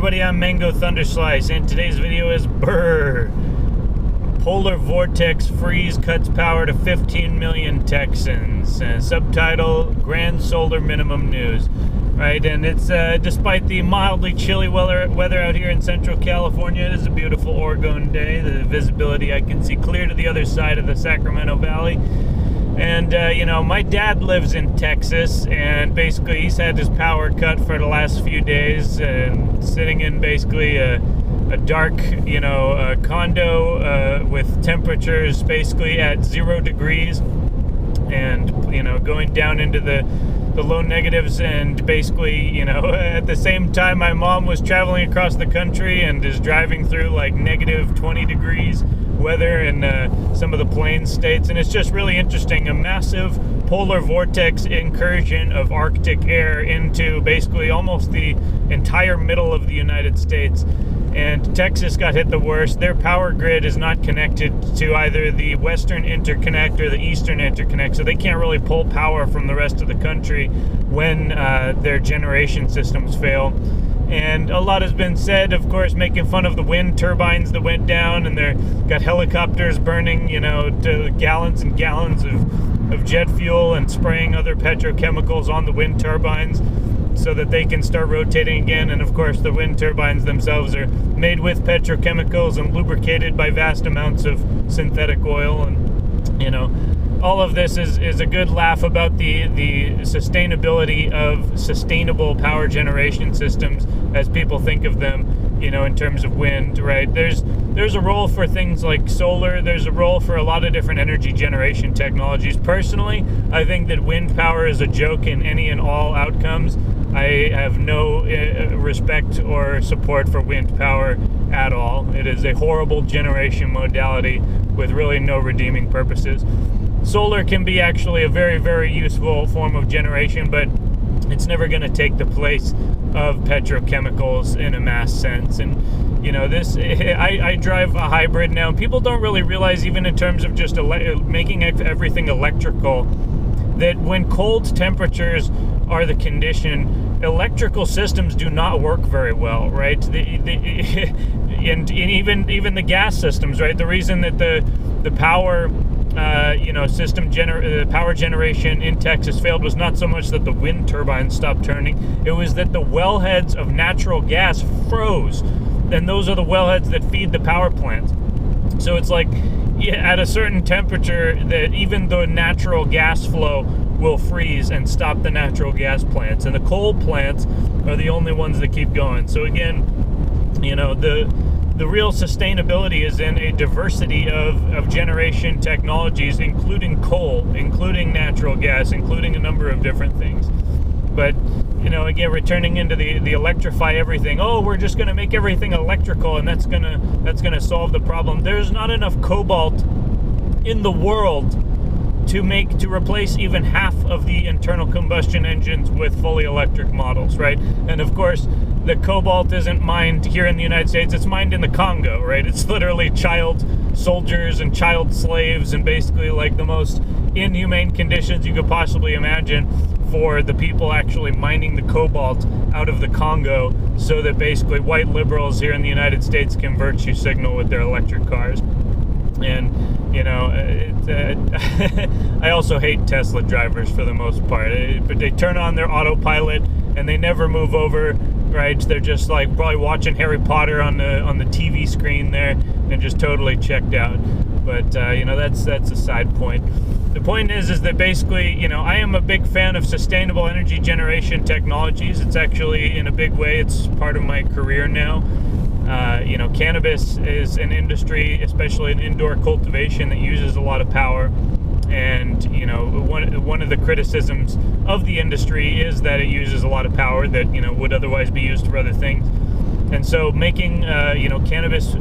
everybody, I'm Mango Thunderslice, and today's video is BRR. Polar Vortex freeze cuts power to 15 million Texans. Subtitle, Grand Solar Minimum News. Right, and it's despite the mildly chilly weather out here in Central California, it is a beautiful Oregon day. The visibility, I can see clear to the other side of the Sacramento Valley. And, my dad lives in Texas, and basically he's had his power cut for the last few days, and sitting in basically a dark, condo with temperatures basically at 0 degrees, and, going down into the low negatives, and basically, at the same time my mom was traveling across the country and is driving through like negative 20 degrees weather in some of the plains states. And it's just really interesting, a massive polar vortex incursion of Arctic air into basically almost the entire middle of the United States. And Texas got hit the worst. Their power grid is not connected to either the Western Interconnect or the Eastern Interconnect, so they can't really pull power from the rest of the country when their generation systems fail. And a lot has been said, of course, making fun of the wind turbines that went down, and they've got helicopters burning, to gallons and gallons of jet fuel and spraying other petrochemicals on the wind turbines so that they can start rotating again. And of course, the wind turbines themselves are made with petrochemicals and lubricated by vast amounts of synthetic oil. And, all of this is a good laugh about the sustainability of sustainable power generation systems as people think of them, in terms of wind, right? There's a role for things like solar. There's a role for a lot of different energy generation technologies. Personally, I think that wind power is a joke in any and all outcomes. I have no respect or support for wind power at all. It is a horrible generation modality with really no redeeming purposes. Solar can be actually a very, very useful form of generation, but it's never going to take the place of petrochemicals in a mass sense. And I drive a hybrid now, and people don't really realize, even in terms of just making everything electrical, that when cold temperatures are the condition, electrical systems do not work very well, right? And even the gas systems, right? The reason that the power power generation in Texas failed was not so much that the wind turbines stopped turning, it was that the wellheads of natural gas froze, and those are the wellheads that feed the power plants. So it's like, at a certain temperature, that even the natural gas flow will freeze and stop the natural gas plants, and the coal plants are the only ones that keep going. So again, the real sustainability is in a diversity of generation technologies, including coal, including natural gas, including a number of different things. But, again, returning into the electrify everything. Oh, we're just going to make everything electrical, and that's gonna solve the problem. There's not enough cobalt in the world to replace even half of the internal combustion engines with fully electric models, right? And of course, the cobalt isn't mined here in the United States, it's mined in the Congo, right? It's literally child soldiers and child slaves, and basically like the most inhumane conditions you could possibly imagine for the people actually mining the cobalt out of the Congo, so that basically white liberals here in the United States can virtue signal with their electric cars. And I also hate Tesla drivers for the most part, but they turn on their autopilot and they never move over, right? They're just like probably watching Harry Potter on the TV screen there, and just totally checked out. But that's a side point. The point is that basically, I am a big fan of sustainable energy generation technologies. It's actually, in a big way, it's part of my career now. Cannabis is an industry, especially in indoor cultivation, that uses a lot of power. And, one of the criticisms of the industry is that it uses a lot of power that, would otherwise be used for other things. And so making, cannabis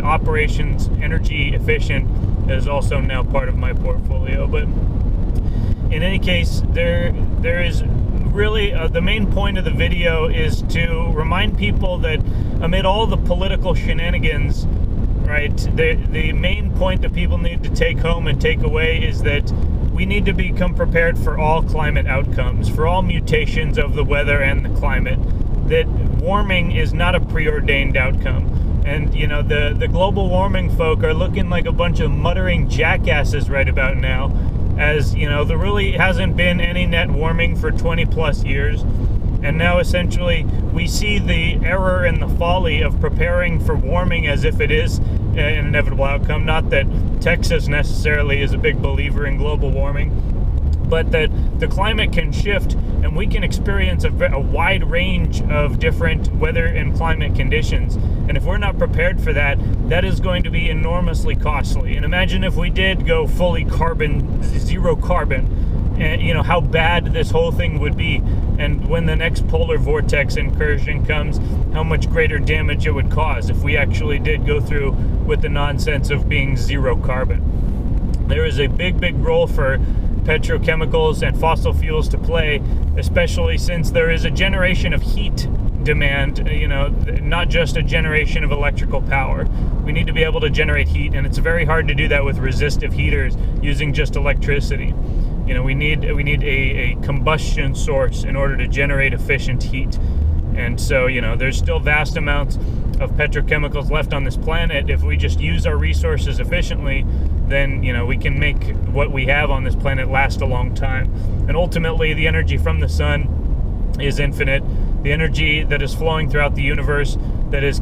operations energy efficient is also now part of my portfolio. But in any case, there is really the main point of the video is to remind people that amid all the political shenanigans, right, the main point that people need to take home and take away is that we need to become prepared for all climate outcomes, for all mutations of the weather and the climate. that warming is not a preordained outcome. And, you know, the global warming folk are looking like a bunch of muttering jackasses right about now, as, you know, there really hasn't been any net warming for 20 plus years. And now essentially we see the error and the folly of preparing for warming as if it is an inevitable outcome. Not that Texas necessarily is a big believer in global warming, but that the climate can shift and we can experience a wide range of different weather and climate conditions. And if we're not prepared for that, that is going to be enormously costly. And imagine if we did go fully zero carbon, and you know how bad this whole thing would be. And when the next polar vortex incursion comes, how much greater damage it would cause if we actually did go through with the nonsense of being zero carbon. There is a big role for petrochemicals and fossil fuels to play, especially since there is a generation of heat demand, you know, not just a generation of electrical power. We need to be able to generate heat, and it's very hard to do that with resistive heaters using just electricity. You know, we need a combustion source in order to generate efficient heat. And so, you know, there's still vast amounts of petrochemicals left on this planet. If we just use our resources efficiently, then, you know, we can make what we have on this planet last a long time. And ultimately, the energy from the sun is infinite. The energy that is flowing throughout the universe that is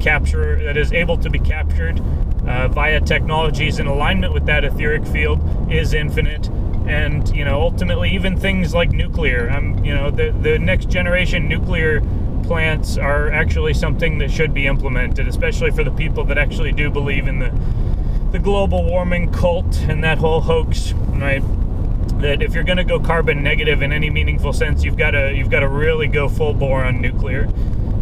able to be captured via technologies in alignment with that etheric field is infinite. And, you know, ultimately, even things like nuclear, you know, the next generation nuclear plants are actually something that should be implemented, especially for the people that actually do believe in the global warming cult and that whole hoax, right? That if you're going to go carbon negative in any meaningful sense, you've got to really go full bore on nuclear,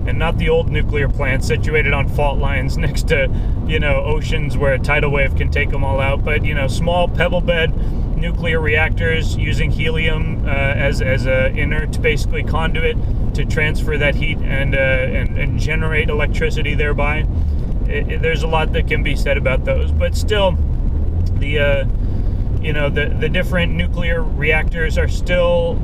and not the old nuclear plants situated on fault lines next to, you know, oceans where a tidal wave can take them all out, but, you know, small pebble bed nuclear reactors using helium as a inert, basically, conduit to transfer that heat and generate electricity thereby. There's a lot that can be said about those, but still, the different nuclear reactors are still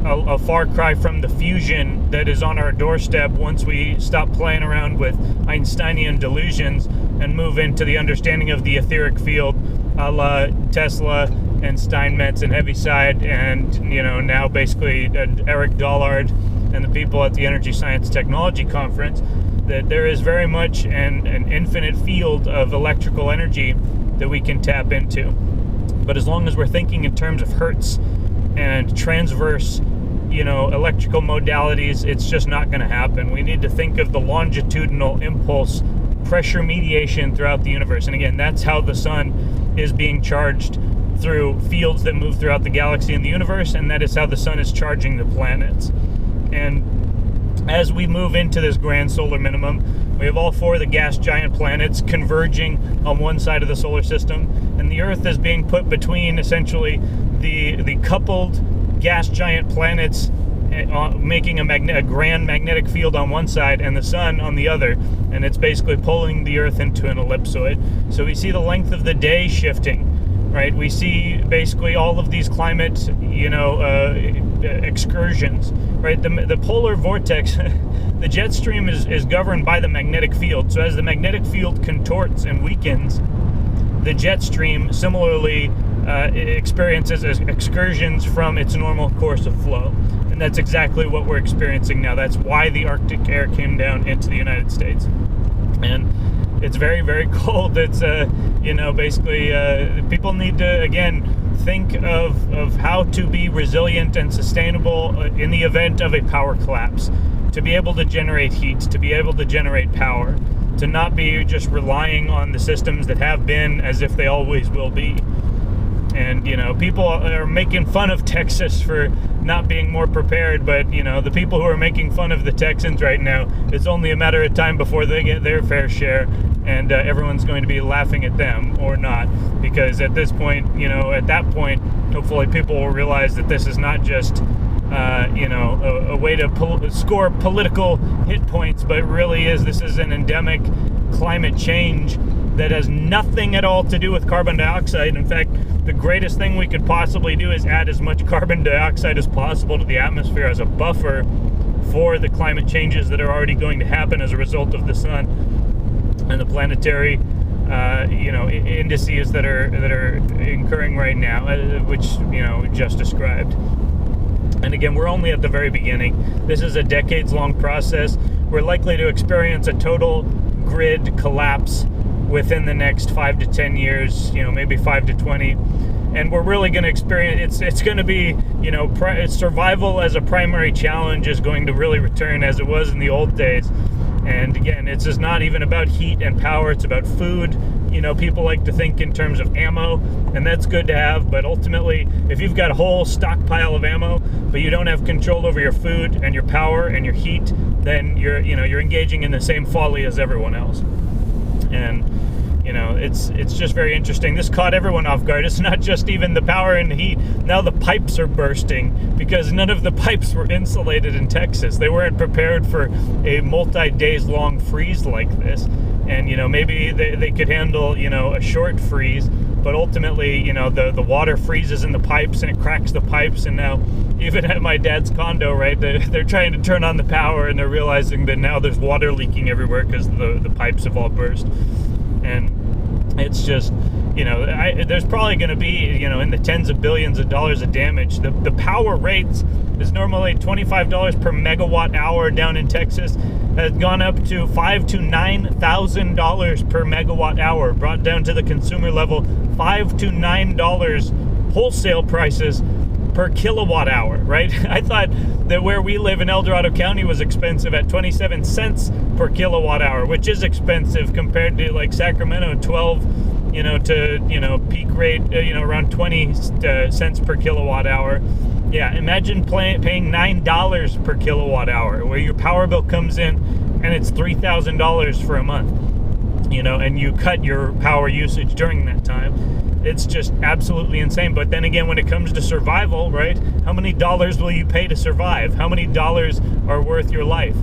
a far cry from the fusion that is on our doorstep once we stop playing around with Einsteinian delusions and move into the understanding of the etheric field, a la Tesla and Steinmetz and Heaviside, and, you know, now basically Eric Dollard and the people at the Energy Science Technology Conference, that there is very much an infinite field of electrical energy that we can tap into. But as long as we're thinking in terms of hertz and transverse, you know, electrical modalities, it's just not going to happen. We need to think of the longitudinal impulse pressure mediation throughout the universe. And again, that's how the sun is being charged, through fields that move throughout the galaxy and the universe, and that is how the sun is charging the planets. And as we move into this grand solar minimum, we have all four of the gas giant planets converging on one side of the solar system, and the Earth is being put between essentially the coupled gas giant planets, making a grand magnetic field on one side and the sun on the other, and it's basically pulling the Earth into an ellipsoid. So we see the length of the day shifting, right? We see basically all of these climate, you know, excursions, right? The polar vortex, the jet stream is governed by the magnetic field. So as the magnetic field contorts and weakens, the jet stream similarly experiences excursions from its normal course of flow. And that's exactly what we're experiencing now. That's why the Arctic air came down into the United States. And it's very cold. It's, you know, basically people need to, again, think of how to be resilient and sustainable in the event of a power collapse, to be able to generate heat, to be able to generate power, to not be just relying on the systems that have been as if they always will be. And, you know, people are making fun of Texas for not being more prepared, but, you know, the people who are making fun of the Texans right now, it's only a matter of time before they get their fair share, and everyone's going to be laughing at them or not, because at this point, you know, at that point, hopefully people will realize that this is not just, you know, a way to score political hit points, but really this is an endemic climate change that has nothing at all to do with carbon dioxide. In fact, the greatest thing we could possibly do is add as much carbon dioxide as possible to the atmosphere as a buffer for the climate changes that are already going to happen as a result of the sun and the planetary indices that are occurring right now, which just described. And again, we're only at the very beginning. This is a decades-long process. We're likely to experience a total grid collapse within the next 5 to 10 years, maybe 5 to 20. And we're really going to experience, it's going to be, survival as a primary challenge is going to really return as it was in the old days. And again, it's just not even about heat and power, it's about food. People like to think in terms of ammo, and that's good to have, but ultimately, if you've got a whole stockpile of ammo, but you don't have control over your food and your power and your heat, then you're engaging in the same folly as everyone else. And it's just very interesting. This caught everyone off guard. It's not just even the power and the heat. Now the pipes are bursting because none of the pipes were insulated in Texas. They weren't prepared for a multi-days long freeze like this. And, maybe they could handle, a short freeze, but ultimately, the water freezes in the pipes and it cracks the pipes. And now, even at my dad's condo, right, they're trying to turn on the power and they're realizing that now there's water leaking everywhere because the pipes have all burst. And it's just, there's probably going to be, in the tens of billions of dollars of damage. The power rates is normally $25 per megawatt hour down in Texas, has gone up to $5,000 to $9,000 per megawatt hour, brought down to the consumer level, $5 to $9 wholesale prices per kilowatt hour, right? I thought that where we live in El Dorado County was expensive at 27 cents per kilowatt hour, which is expensive compared to like Sacramento, 12 to peak rate around 20 cents per kilowatt hour. Yeah, imagine paying $9 per kilowatt hour, where your power bill comes in and it's $3,000 for a month, and you cut your power usage during that time. It's just absolutely insane. But then again, when it comes to survival, right, how many dollars will you pay to survive? How many dollars are worth your life,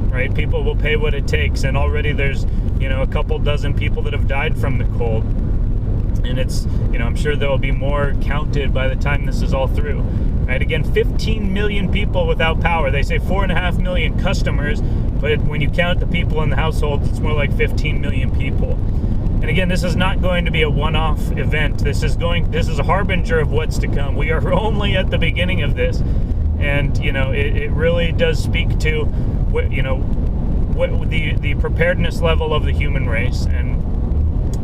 right? People will pay what it takes, and already there's a couple dozen people that have died from the cold. And it's, I'm sure there will be more counted by the time this is all through. Right? Again, 15 million people without power. They say 4.5 million customers, but when you count the people in the households, it's more like 15 million people. And again, this is not going to be a one-off event. This is a harbinger of what's to come. We are only at the beginning of this. And, it really does speak to what the preparedness level of the human race. And,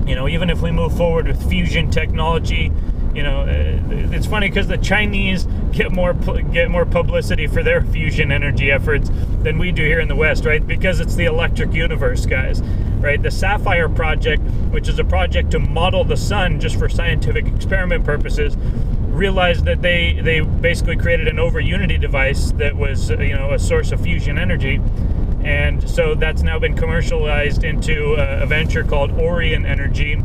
even if we move forward with fusion technology, it's funny because the Chinese get more publicity for their fusion energy efforts than we do here in the West, right? Because it's the electric universe, guys, right? The Sapphire project, which is a project to model the sun just for scientific experiment purposes, realized that they basically created an over-unity device that was a source of fusion energy. And so that's now been commercialized into a venture called Orion Energy,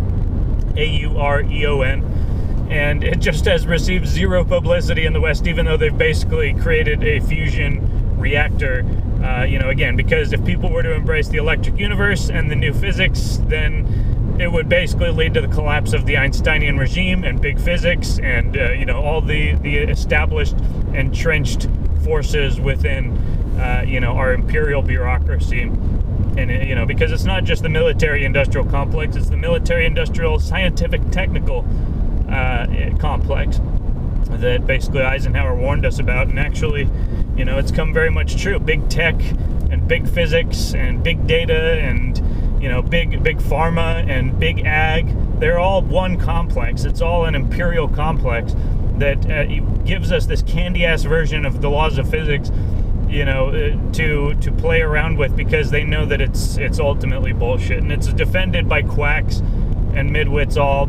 AUREON. And it just has received zero publicity in the West, even though they've basically created a fusion reactor. Again, because if people were to embrace the electric universe and the new physics, then it would basically lead to the collapse of the Einsteinian regime and big physics and, all the established, entrenched forces within, our imperial bureaucracy. And, because it's not just the military-industrial complex, it's the military-industrial scientific-technical complex that basically Eisenhower warned us about. And actually, it's come very much true. Big tech and big physics and big data and, big pharma and big ag, they're all one complex. It's all an imperial complex that gives us this candy-ass version of the laws of physics, to play around with, because they know that it's ultimately bullshit. And it's defended by quacks and midwits all,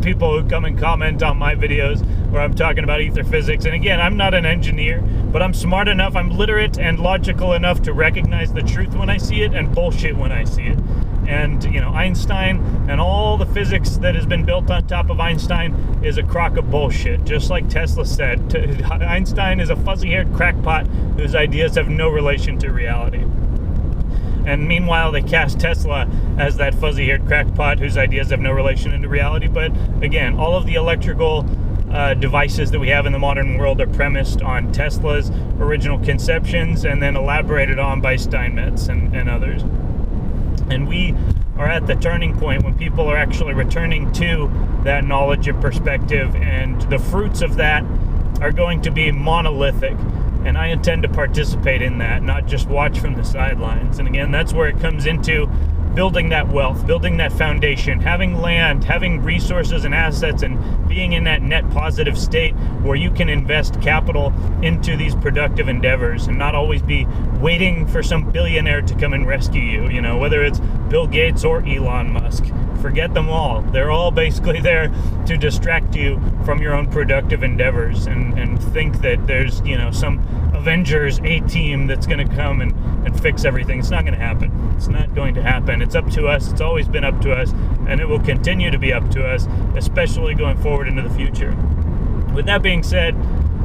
people who come and comment on my videos where I'm talking about ether physics. And again, I'm not an engineer, but I'm smart enough, I'm literate and logical enough to recognize the truth when I see it and bullshit when I see it. And, Einstein and all the physics that has been built on top of Einstein is a crock of bullshit. Just like Tesla said, Einstein is a fuzzy-haired crackpot whose ideas have no relation to reality. And meanwhile, they cast Tesla as that fuzzy-haired crackpot whose ideas have no relation into reality. But again, all of the electrical devices that we have in the modern world are premised on Tesla's original conceptions and then elaborated on by Steinmetz and others. And we are at the turning point when people are actually returning to that knowledge and perspective, and the fruits of that are going to be monolithic. And I intend to participate in that, not just watch from the sidelines. And again, that's where it comes into building that wealth, building that foundation, having land, having resources and assets, and being in that net positive state where you can invest capital into these productive endeavors and not always be waiting for some billionaire to come and rescue you, you know, whether it's Bill Gates or Elon Musk. Forget them all. They're all basically there to distract you from your own productive endeavors and think that there's, you know, some Avengers A-team that's going to come and fix everything. It's not going to happen. It's not going to happen. It's up to us. It's always been up to us, and it will continue to be up to us, especially going forward into the future. With that being said,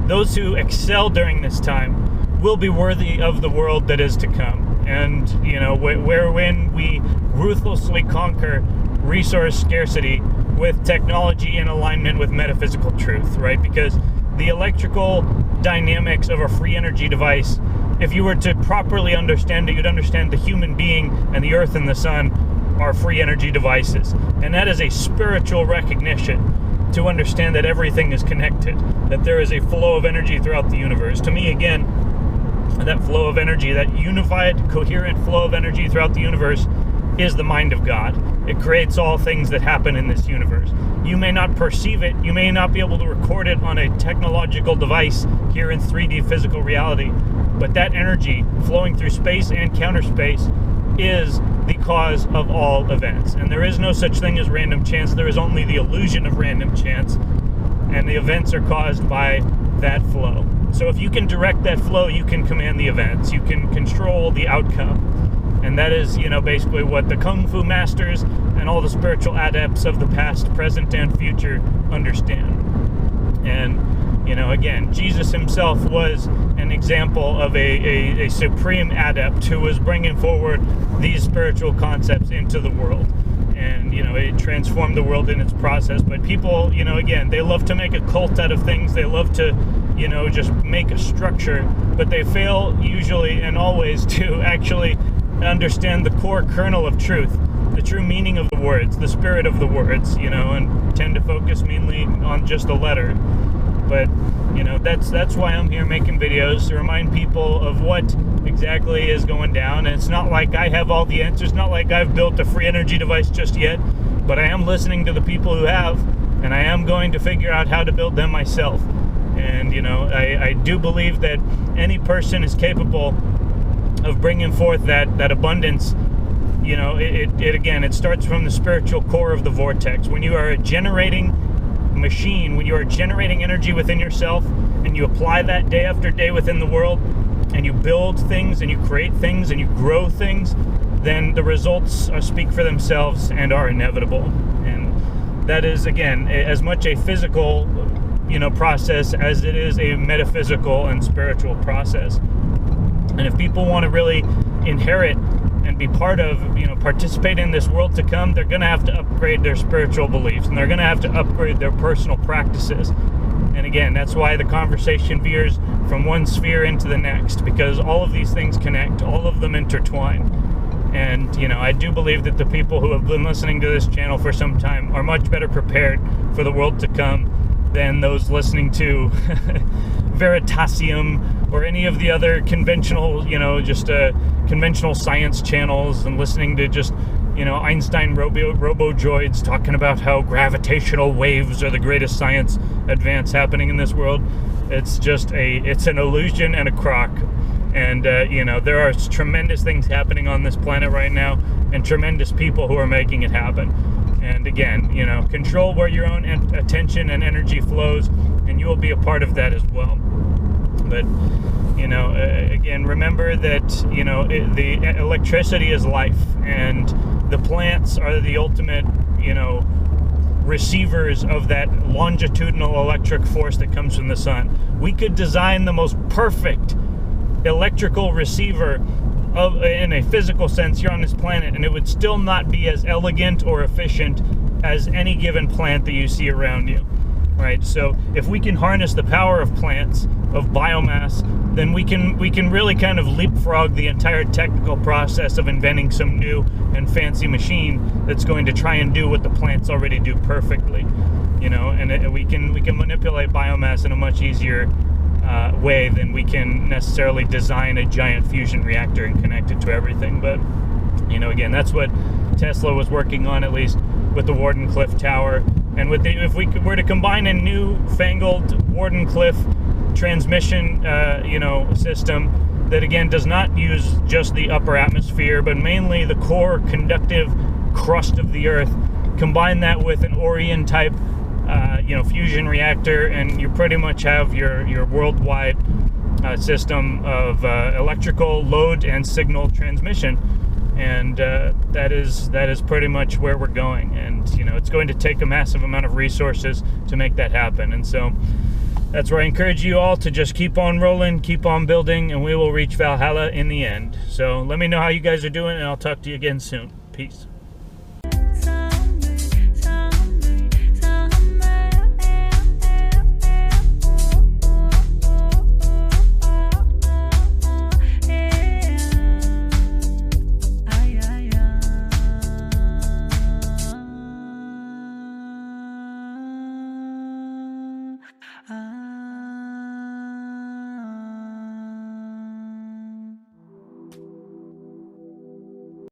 those who excel during this time will be worthy of the world that is to come. And, you know, when we ruthlessly conquer resource scarcity with technology in alignment with metaphysical truth, right? Because the electrical dynamics of a free energy device, if you were to properly understand it, you'd understand the human being and the earth and the sun are free energy devices. And that is a spiritual recognition to understand that everything is connected, that there is a flow of energy throughout the universe. To me, again, that flow of energy, that unified, coherent flow of energy throughout the universe is the mind of God. It creates all things that happen in this universe. You may not perceive it, you may not be able to record it on a technological device here in 3D physical reality, but that energy flowing through space and counter space is the cause of all events. And there is no such thing as random chance, there is only the illusion of random chance, and the events are caused by that flow. So if you can direct that flow, you can command the events, you can control the outcome. And that is, you know, basically what the Kung Fu masters and all the spiritual adepts of the past, present, and future understand. And, you know, again, Jesus himself was an example of a supreme adept who was bringing forward these spiritual concepts into the world. And, you know, it transformed the world in its process. But people, you know, again, they love to make a cult out of things. They love to, you know, just make a structure. But they fail usually and always to actually understand the core kernel of truth, the true meaning of the words, the spirit of the words, you know, and tend to focus mainly on just the letter. But, you know, that's why I'm here making videos, to remind people of what exactly is going down. And it's not like I have all the answers, not like I've built a free energy device just yet, but I am listening to the people who have, and I am going to figure out how to build them myself. And, you know, I do believe that any person is capable of bringing forth that abundance. You know, it starts from the spiritual core of the vortex. When you are a generating machine, when you are generating energy within yourself, and you apply that day after day within the world, and you build things, and you create things, and you grow things, then the results speak for themselves and are inevitable. And that is, again, as much a physical, you know, process as it is a metaphysical and spiritual process. And if people want to really inherit and be part of, you know, participate in this world to come, they're going to have to upgrade their spiritual beliefs, and they're going to have to upgrade their personal practices. And again, that's why the conversation veers from one sphere into the next, because all of these things connect, all of them intertwine. And, you know, I do believe that the people who have been listening to this channel for some time are much better prepared for the world to come than those listening to Veritasium or any of the other conventional, you know, just conventional science channels, and listening to just, you know, Einstein robo-droids talking about how gravitational waves are the greatest science advance happening in this world. It's just it's an illusion and a crock. And, you know, there are tremendous things happening on this planet right now, and tremendous people who are making it happen. And again, you know, control where your own attention and energy flows, and you will be a part of that as well. But, you know, again, remember that, you know, the electricity is life, and the plants are the ultimate, you know, receivers of that longitudinal electric force that comes from the sun. We could design the most perfect electrical receiver in a physical sense here on this planet, and it would still not be as elegant or efficient as any given plant that you see around you. right? So if we can harness the power of plants, of biomass, then we can really kind of leapfrog the entire technical process of inventing some new and fancy machine that's going to try and do what the plants already do perfectly, and we can manipulate biomass in a much easier way than we can necessarily design a giant fusion reactor and connect it to everything. But again, that's what Tesla was working on, at least with the Wardenclyffe tower. And if we were to combine a newfangled Wardenclyffe transmission system that again does not use just the upper atmosphere but mainly the core conductive crust of the earth, combine that with an Orion type fusion reactor, and you pretty much have your worldwide system of electrical load and signal transmission. And that is pretty much where we're going. And it's going to take a massive amount of resources to make that happen. And so that's where I encourage you all to just keep on rolling, keep on building, and we will reach Valhalla in the end. So let me know how you guys are doing, and I'll talk to you again soon. Peace. Ah.